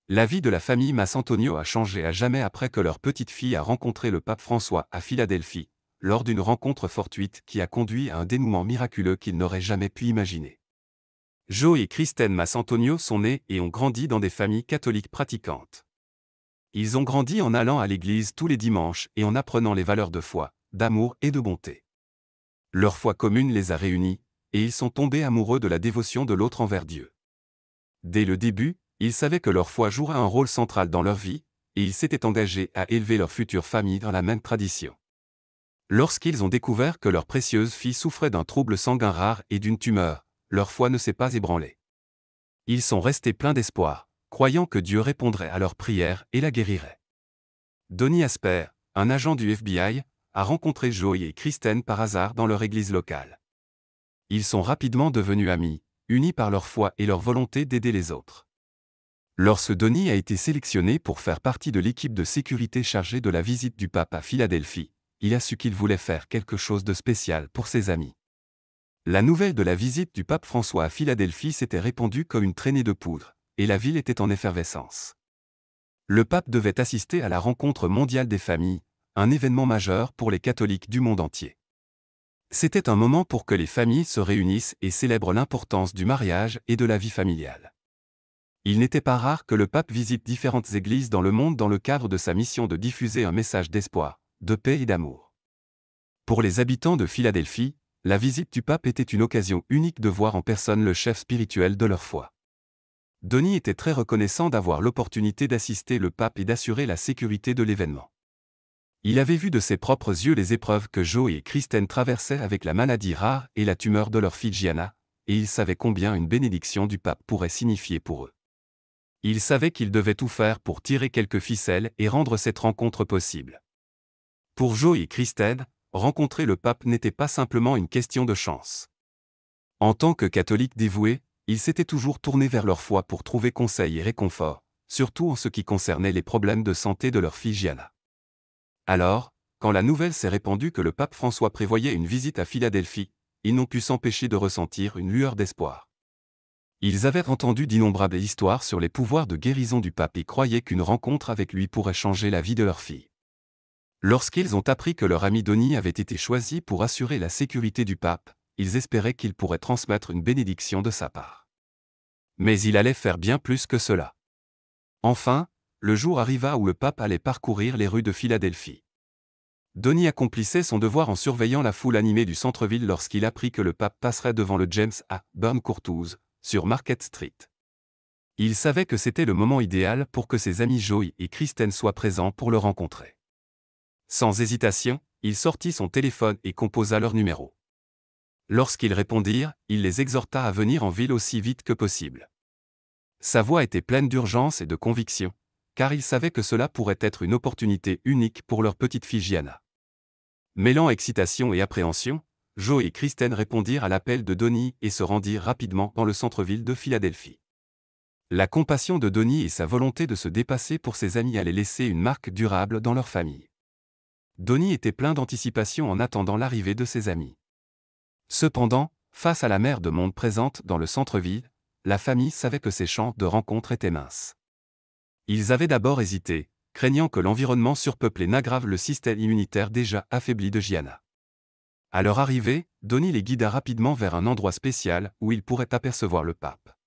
La vie de la famille Massantonio a changé à jamais après que leur petite fille a rencontré le pape François à Philadelphie, lors d'une rencontre fortuite qui a conduit à un dénouement miraculeux qu'ils n'auraient jamais pu imaginer. Joe et Kristen Massantonio sont nés et ont grandi dans des familles catholiques pratiquantes. Ils ont grandi en allant à l'église tous les dimanches et en apprenant les valeurs de foi, d'amour et de bonté. Leur foi commune les a réunis, et ils sont tombés amoureux de la dévotion de l'autre envers Dieu. Dès le début, ils savaient que leur foi jouerait un rôle central dans leur vie, et ils s'étaient engagés à élever leur future famille dans la même tradition. Lorsqu'ils ont découvert que leur précieuse fille souffrait d'un trouble sanguin rare et d'une tumeur, leur foi ne s'est pas ébranlée. Ils sont restés pleins d'espoir, croyant que Dieu répondrait à leurs prières et la guérirait. Donny Asper, un agent du FBI, a rencontré Joe et Kristen par hasard dans leur église locale. Ils sont rapidement devenus amis, unis par leur foi et leur volonté d'aider les autres. Lorsque Donny a été sélectionné pour faire partie de l'équipe de sécurité chargée de la visite du pape à Philadelphie, il a su qu'il voulait faire quelque chose de spécial pour ses amis. La nouvelle de la visite du pape François à Philadelphie s'était répandue comme une traînée de poudre, et la ville était en effervescence. Le pape devait assister à la rencontre mondiale des familles, un événement majeur pour les catholiques du monde entier. C'était un moment pour que les familles se réunissent et célèbrent l'importance du mariage et de la vie familiale. Il n'était pas rare que le pape visite différentes églises dans le monde dans le cadre de sa mission de diffuser un message d'espoir, de paix et d'amour. Pour les habitants de Philadelphie, la visite du pape était une occasion unique de voir en personne le chef spirituel de leur foi. Donny était très reconnaissant d'avoir l'opportunité d'assister le pape et d'assurer la sécurité de l'événement. Il avait vu de ses propres yeux les épreuves que Joe et Kristen traversaient avec la maladie rare et la tumeur de leur fille Gianna, et il savait combien une bénédiction du pape pourrait signifier pour eux. Il savait qu'il devait tout faire pour tirer quelques ficelles et rendre cette rencontre possible. Pour Joe et Kristen, rencontrer le pape n'était pas simplement une question de chance. En tant que catholiques dévoués, ils s'étaient toujours tournés vers leur foi pour trouver conseil et réconfort, surtout en ce qui concernait les problèmes de santé de leur fille Gianna. Alors, quand la nouvelle s'est répandue que le pape François prévoyait une visite à Philadelphie, ils n'ont pu s'empêcher de ressentir une lueur d'espoir. Ils avaient entendu d'innombrables histoires sur les pouvoirs de guérison du pape et croyaient qu'une rencontre avec lui pourrait changer la vie de leur fille. Lorsqu'ils ont appris que leur ami Donny avait été choisi pour assurer la sécurité du pape, ils espéraient qu'il pourrait transmettre une bénédiction de sa part. Mais il allait faire bien plus que cela. Enfin, le jour arriva où le pape allait parcourir les rues de Philadelphie. Donny accomplissait son devoir en surveillant la foule animée du centre-ville lorsqu'il apprit que le pape passerait devant le James A. Burn Courthouse, sur Market Street. Il savait que c'était le moment idéal pour que ses amis Joe et Kristen soient présents pour le rencontrer. Sans hésitation, il sortit son téléphone et composa leur numéro. Lorsqu'ils répondirent, il les exhorta à venir en ville aussi vite que possible. Sa voix était pleine d'urgence et de conviction, car il savait que cela pourrait être une opportunité unique pour leur petite fille Gianna. Mêlant excitation et appréhension, Joe et Kristen répondirent à l'appel de Donny et se rendirent rapidement dans le centre-ville de Philadelphie. La compassion de Donny et sa volonté de se dépasser pour ses amis allaient laisser une marque durable dans leur famille. Donny était plein d'anticipation en attendant l'arrivée de ses amis. Cependant, face à la mer de monde présente dans le centre-ville, la famille savait que ses chances de rencontre étaient minces. Ils avaient d'abord hésité, craignant que l'environnement surpeuplé n'aggrave le système immunitaire déjà affaibli de Gianna. À leur arrivée, Donny les guida rapidement vers un endroit spécial où ils pourraient apercevoir le pape.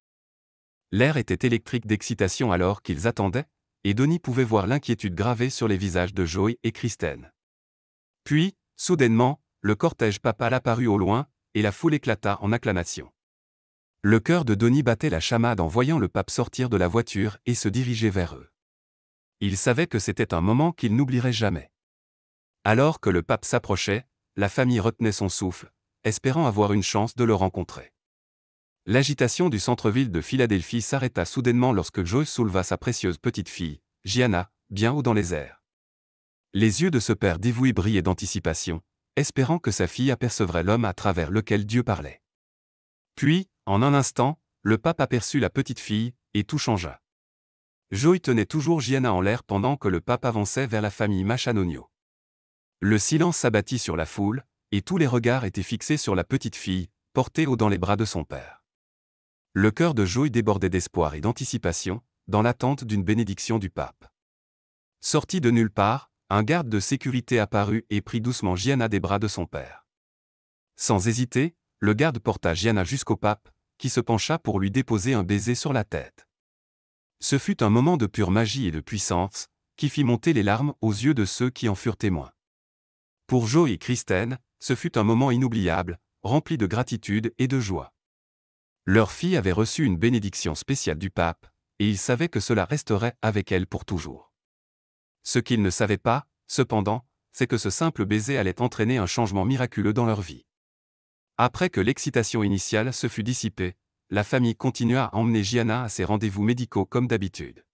L'air était électrique d'excitation alors qu'ils attendaient, et Donny pouvait voir l'inquiétude gravée sur les visages de Joe et Kristen. Puis, soudainement, le cortège papal apparut au loin, et la foule éclata en acclamations. Le cœur de Donny battait la chamade en voyant le pape sortir de la voiture et se diriger vers eux. Il savait que c'était un moment qu'il n'oublierait jamais. Alors que le pape s'approchait, la famille retenait son souffle, espérant avoir une chance de le rencontrer. L'agitation du centre-ville de Philadelphie s'arrêta soudainement lorsque Joe souleva sa précieuse petite fille, Gianna, bien haut dans les airs. Les yeux de ce père dévoué brillaient d'anticipation, espérant que sa fille apercevrait l'homme à travers lequel Dieu parlait. Puis, en un instant, le pape aperçut la petite fille, et tout changea. Joe tenait toujours Gianna en l'air pendant que le pape avançait vers la famille Massantonio. Le silence s'abattit sur la foule, et tous les regards étaient fixés sur la petite fille, portée haut dans les bras de son père. Le cœur de Joe débordait d'espoir et d'anticipation, dans l'attente d'une bénédiction du pape. Sorti de nulle part, un garde de sécurité apparut et prit doucement Gianna des bras de son père. Sans hésiter, le garde porta Gianna jusqu'au pape, qui se pencha pour lui déposer un baiser sur la tête. Ce fut un moment de pure magie et de puissance, qui fit monter les larmes aux yeux de ceux qui en furent témoins. Pour Joe et Kristen, ce fut un moment inoubliable, rempli de gratitude et de joie. Leur fille avait reçu une bénédiction spéciale du pape, et ils savaient que cela resterait avec elle pour toujours. Ce qu'ils ne savaient pas, cependant, c'est que ce simple baiser allait entraîner un changement miraculeux dans leur vie. Après que l'excitation initiale se fut dissipée, la famille continua à emmener Gianna à ses rendez-vous médicaux comme d'habitude.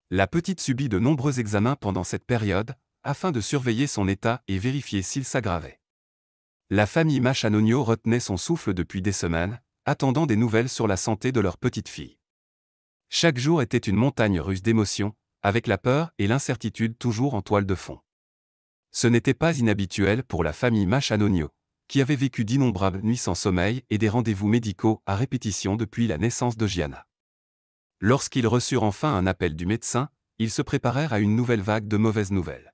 La petite subit de nombreux examens pendant cette période, afin de surveiller son état et vérifier s'il s'aggravait. La famille Machanonio retenait son souffle depuis des semaines, attendant des nouvelles sur la santé de leur petite fille. Chaque jour était une montagne russe d'émotions, avec la peur et l'incertitude toujours en toile de fond. Ce n'était pas inhabituel pour la famille Machanonio, qui avait vécu d'innombrables nuits sans sommeil et des rendez-vous médicaux à répétition depuis la naissance de Gianna. Lorsqu'ils reçurent enfin un appel du médecin, ils se préparèrent à une nouvelle vague de mauvaises nouvelles.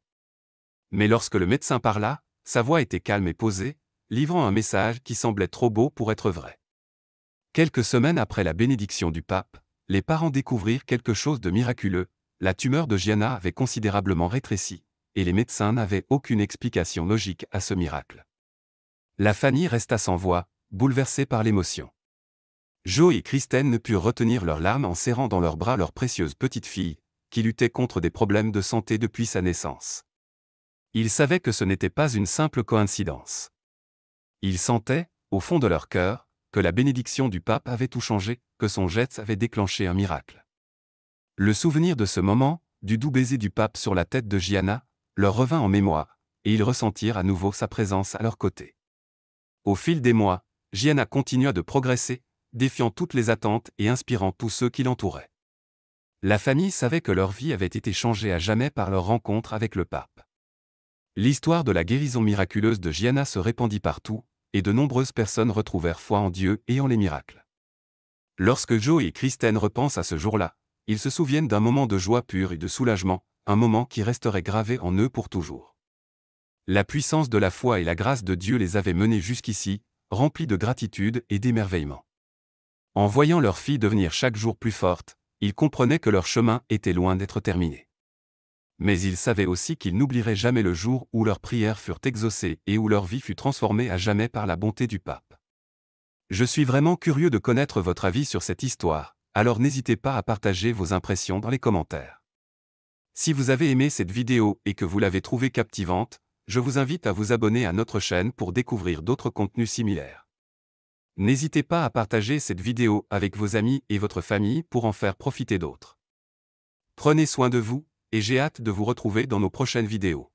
Mais lorsque le médecin parla, sa voix était calme et posée, livrant un message qui semblait trop beau pour être vrai. Quelques semaines après la bénédiction du pape, les parents découvrirent quelque chose de miraculeux, la tumeur de Gianna avait considérablement rétréci, et les médecins n'avaient aucune explication logique à ce miracle. La famille resta sans voix, bouleversée par l'émotion. Joe et Kristen ne purent retenir leurs larmes en serrant dans leurs bras leur précieuse petite fille, qui luttait contre des problèmes de santé depuis sa naissance. Ils savaient que ce n'était pas une simple coïncidence. Ils sentaient, au fond de leur cœur, que la bénédiction du pape avait tout changé, que son geste avait déclenché un miracle. Le souvenir de ce moment, du doux baiser du pape sur la tête de Gianna, leur revint en mémoire, et ils ressentirent à nouveau sa présence à leur côté. Au fil des mois, Gianna continua de progresser, défiant toutes les attentes et inspirant tous ceux qui l'entouraient. La famille savait que leur vie avait été changée à jamais par leur rencontre avec le pape. L'histoire de la guérison miraculeuse de Gianna se répandit partout, et de nombreuses personnes retrouvèrent foi en Dieu et en les miracles. Lorsque Joe et Kristen repensent à ce jour-là, ils se souviennent d'un moment de joie pure et de soulagement, un moment qui resterait gravé en eux pour toujours. La puissance de la foi et la grâce de Dieu les avaient menés jusqu'ici, remplis de gratitude et d'émerveillement. En voyant leur fille devenir chaque jour plus forte, ils comprenaient que leur chemin était loin d'être terminé. Mais ils savaient aussi qu'ils n'oublieraient jamais le jour où leurs prières furent exaucées et où leur vie fut transformée à jamais par la bonté du pape. Je suis vraiment curieux de connaître votre avis sur cette histoire, alors n'hésitez pas à partager vos impressions dans les commentaires. Si vous avez aimé cette vidéo et que vous l'avez trouvée captivante, je vous invite à vous abonner à notre chaîne pour découvrir d'autres contenus similaires. N'hésitez pas à partager cette vidéo avec vos amis et votre famille pour en faire profiter d'autres. Prenez soin de vous, et j'ai hâte de vous retrouver dans nos prochaines vidéos.